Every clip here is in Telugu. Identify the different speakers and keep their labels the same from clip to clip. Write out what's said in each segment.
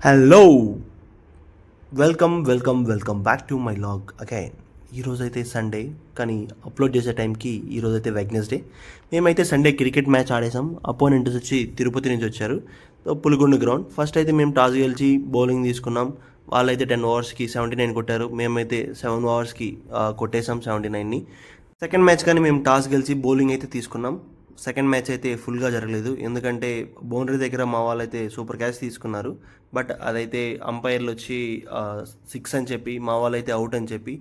Speaker 1: Hello, welcome back to my vlog again. ఈరోజైతే సండే, కానీ అప్లోడ్ చేసే టైంకి ఈరోజైతే వెడ్నెస్డే. మేమైతే సండే క్రికెట్ మ్యాచ్ ఆడేసాం. అపోనెంట్స్ వచ్చి తిరుపతి నుంచి వచ్చారు, పులిగొండ గ్రౌండ్. ఫస్ట్ అయితే మేము టాస్ గెలిచి బౌలింగ్ తీసుకున్నాం. వాళ్ళైతే 10 ఓవర్స్కి 79 కొట్టారు, మేమైతే 7 ఓవర్స్కి కొట్టేసాం 79ని. సెకండ్ మ్యాచ్ కానీ మేము టాస్ గెలిచి బౌలింగ్ అయితే తీసుకున్నాం. సెకండ్ మ్యాచ్ అయితే ఫుల్గా జరగలేదు, ఎందుకంటే బౌండరీ దగ్గర మా వాళ్ళు అయితే సూపర్ క్యాచ్ తీసుకున్నారు. బట్ అదైతే అంపైర్లు వచ్చి 6 అని చెప్పి, మా వాళ్ళు అయితే అవుట్ అని చెప్పి.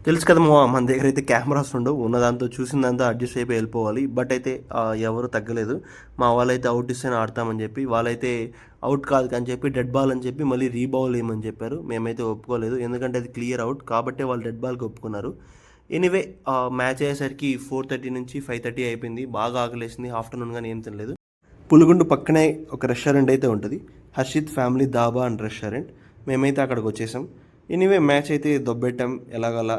Speaker 1: తెలుసు కదా, మన దగ్గర అయితే కెమెరాస్ ఉండవు, ఉన్నదాంతో చూసిన దాంతో అడ్జస్ట్ అయిపోయి వెళ్ళిపోవాలి. బట్ అయితే ఎవరు తగ్గలేదు. మా వాళ్ళైతే అవుట్ ఇస్తేనే ఆడతామని చెప్పి, వాళ్ళైతే అవుట్ కాదు అని చెప్పి డెడ్ బాల్ అని చెప్పి మళ్ళీ రీబౌల్ వేయమని చెప్పారు. మేమైతే ఒప్పుకోలేదు, ఎందుకంటే అది క్లియర్ అవుట్ కాబట్టి వాళ్ళు డెడ్ బాల్కి ఒప్పుకున్నారు. ఎనీవే, మ్యాచ్ అయ్యేసరికి 4:30 నుంచి 5:30 అయిపోయింది. బాగా ఆకలేసింది, ఆఫ్టర్నూన్ కానీ ఏం తినలేదు. పులిగుండు పక్కనే ఒక రెస్టారెంట్ అయితే ఉంటుంది, Harshit family Dhaba and restaurant. మేమైతే అక్కడికి వచ్చేసాం. ఎనీవే, మ్యాచ్ అయితే దొబ్బెట్టాం ఎలాగలా.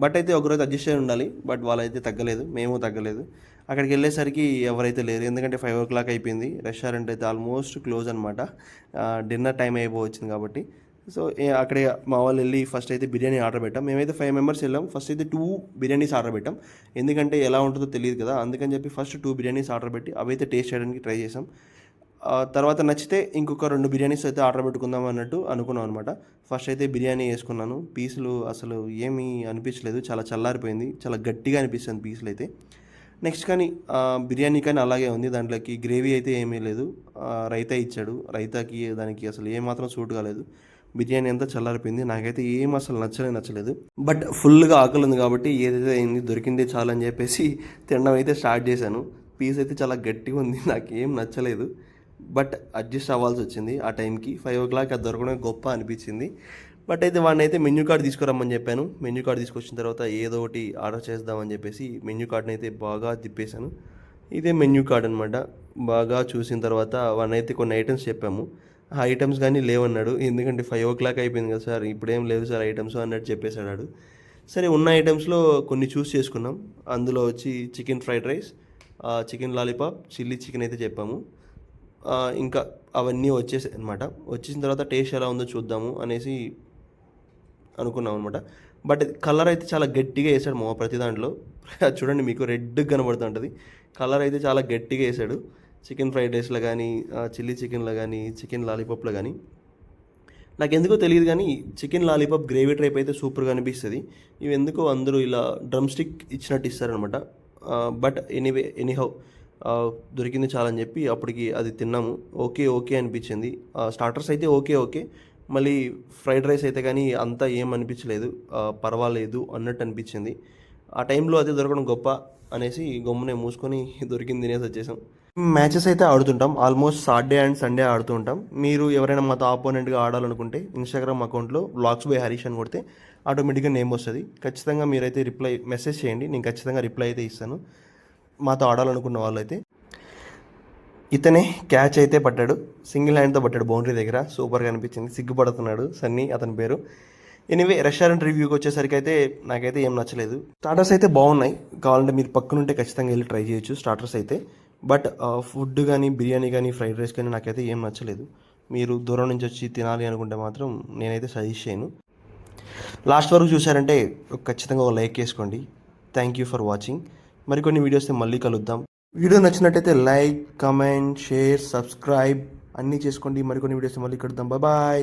Speaker 1: బట్ అయితే ఒకరోజు అడ్జస్ట్ అయి ఉండాలి. బట్ వాళ్ళైతే తగ్గలేదు, మేము తగ్గలేదు. అక్కడికి వెళ్ళేసరికి ఎవరైతే లేరు, ఎందుకంటే 5 o'clock అయిపోయింది. రెస్టారెంట్ అయితే ఆల్మోస్ట్ క్లోజ్ అనమాట, డిన్నర్ టైం అయిపోవచ్చింది కాబట్టి. సో అక్కడే మా వాళ్ళు వెళ్ళి ఫస్ట్ అయితే బిర్యానీ ఆర్డర్ పెట్టాం. మేమైతే 5 మెంబర్స్ వెళ్ళాం. ఫస్ట్ అయితే 2 బిర్యానీస్ ఆర్డర్ పెట్టాం, ఎందుకంటే ఎలా ఉంటుందో తెలియదు కదా. అందుకని చెప్పి ఫస్ట్ 2 బిర్యానీస్ ఆర్డర్ పెట్టి అవి అయితే టేస్ట్ చేయడానికి ట్రై చేసాం. తర్వాత నచ్చితే ఇంకొక 2 బిర్యానీస్ అయితే ఆర్డర్ పెట్టుకుందాం అన్నట్టు అనుకున్నాం అనమాట. ఫస్ట్ అయితే బిర్యానీ వేసుకున్నాను. పీసులు అసలు ఏమీ అనిపించలేదు, చాలా చల్లారిపోయింది, చాలా గట్టిగా అనిపిస్తుంది పీసులు అయితే. నెక్స్ట్ కానీ బిర్యానీ కానీ అలాగే ఉంది, దాంట్లోకి గ్రేవీ అయితే ఏమీ లేదు. రైతా ఇచ్చాడు, రైతాకి దానికి అసలు ఏమాత్రం సూట్ కాలేదు. బిర్యానీ అంతా చల్లారిపోయింది, నాకైతే ఏం అసలు నచ్చలేదు. బట్ ఫుల్గా ఆకలి ఉంది కాబట్టి ఏదైతే అయింది దొరికిందే చాలని చెప్పేసి తినడం అయితే స్టార్ట్ చేశాను. పీస్ అయితే చాలా గట్టిగా ఉంది, నాకు ఏం నచ్చలేదు. బట్ అడ్జస్ట్ అవ్వాల్సి వచ్చింది ఆ టైంకి. 5 o'clock అది దొరకడం గొప్ప అనిపించింది. బట్ అయితే వాడిని అయితే మెన్యూ కార్డ్ తీసుకురమ్మని చెప్పాను. మెన్యూ కార్డ్ తీసుకొచ్చిన తర్వాత ఏదో ఒకటి ఆర్డర్ చేద్దామని చెప్పేసి మెన్యూ కార్డ్ని అయితే బాగా తిప్పేశాను. ఇదే మెన్యూ కార్డ్ అనమాట. బాగా చూసిన తర్వాత వాడిని అయితే కొన్ని ఐటమ్స్ చెప్పాము. ఆ ఐటమ్స్ కానీ లేవన్నాడు, ఎందుకంటే 5 o'clock అయిపోయింది కదా సార్, ఇప్పుడేం లేవు సార్ ఐటమ్స్ అన్నట్టు చెప్పేశాడు. సరే, ఉన్న ఐటమ్స్లో కొన్ని చూస్ చేసుకున్నాం. అందులో వచ్చి chicken fried rice, chicken lollipop, chilli chicken అయితే చెప్పాము. ఇంకా అవన్నీ వచ్చేసాయి అనమాట. వచ్చేసిన తర్వాత టేస్ట్ ఎలా ఉందో చూద్దాము అనేసి అనుకున్నాం అనమాట. బట్ కలర్ అయితే చాలా గట్టిగా వేసాడు మా ప్రతి దాంట్లో. చూడండి, మీకు రెడ్గా కనబడుతుంటుంది. కలర్ అయితే చాలా గట్టిగా వేసాడు. చికెన్ ఫ్రైడ్ రైస్లో కానీ, చిల్లీ చికెన్లో కానీ, చికెన్ లాలీపాప్లో కానీ. నాకు ఎందుకో తెలియదు కానీ చికెన్ లాలీపాప్ గ్రేవీ టైప్ అయితే సూపర్గా అనిపిస్తుంది. ఇవి ఎందుకో అందరూ ఇలా డ్రమ్ స్టిక్ ఇచ్చినట్టు ఇస్తారనమాట. బట్ ఎనీహౌ దొరికింది చాలని చెప్పి అప్పటికి అది తిన్నాము. ఓకే అనిపించింది. స్టార్టర్స్ అయితే ఓకే. మళ్ళీ ఫ్రైడ్ రైస్ అయితే కానీ అంతా ఏం అనిపించలేదు, పర్వాలేదు అన్నట్టు అనిపించింది. ఆ టైంలో అది దొరకడం గొప్ప అనేసి గమ్మునే మూసుకొని దొరికింది తినేసి వచ్చేసాం. మ్యాచెస్ అయితే ఆడుతుంటాం, ఆల్మోస్ట్ సాటర్డే అండ్ సండే ఆడుతూ ఉంటాం. మీరు ఎవరైనా మాతో ఆపోనెంట్గా ఆడాలనుకుంటే ఇన్స్టాగ్రామ్ అకౌంట్లో వ్లాగ్స్ బై హరీష్ అని కొడితే ఆటోమేటిక్గా నేమ్ వస్తుంది. ఖచ్చితంగా మీరైతే మెసేజ్ చేయండి, నేను ఖచ్చితంగా రిప్లై అయితే ఇస్తాను. మాతో ఆడాలనుకున్న వాళ్ళైతే. ఇతనే క్యాచ్ అయితే పట్టాడు, సింగిల్ హ్యాండ్తో పట్టాడు బౌండరీ దగ్గర, సూపర్గా అనిపించింది. సిగ్గుపడుతున్నాడు, సన్నీ అతని పేరు. ఎనీవే, రెస్టారెంట్ రివ్యూకి వచ్చేసరికి అయితే నాకైతే ఏం నచ్చలేదు. స్టార్టర్స్ అయితే బాగున్నాయి, కావాలంటే మీరు పక్కనుంటే ఖచ్చితంగా వెళ్ళి ట్రై చేయొచ్చు స్టార్టర్స్ అయితే. బట్ ఫుడ్ కానీ, బిర్యానీ కానీ, ఫ్రైడ్ రైస్ కానీ నాకైతే ఏం నచ్చలేదు. మీరు దూరం నుంచి వచ్చి తినాలి అనుకుంటే మాత్రం నేనైతే సజెస్ట్ చేయను. లాస్ట్ వరకు చూసారంటే ఖచ్చితంగా ఒక లైక్ వేసుకోండి. Thank you for watching. మరికొన్ని వీడియోస్తో మళ్ళీ కలుద్దాం. వీడియో నచ్చినట్టయితే లైక్, కమెంట్, షేర్, సబ్స్క్రైబ్ అన్నీ చేసుకోండి. మరికొన్ని వీడియోస్తో మళ్ళీ కలుద్దాం. బాయ్.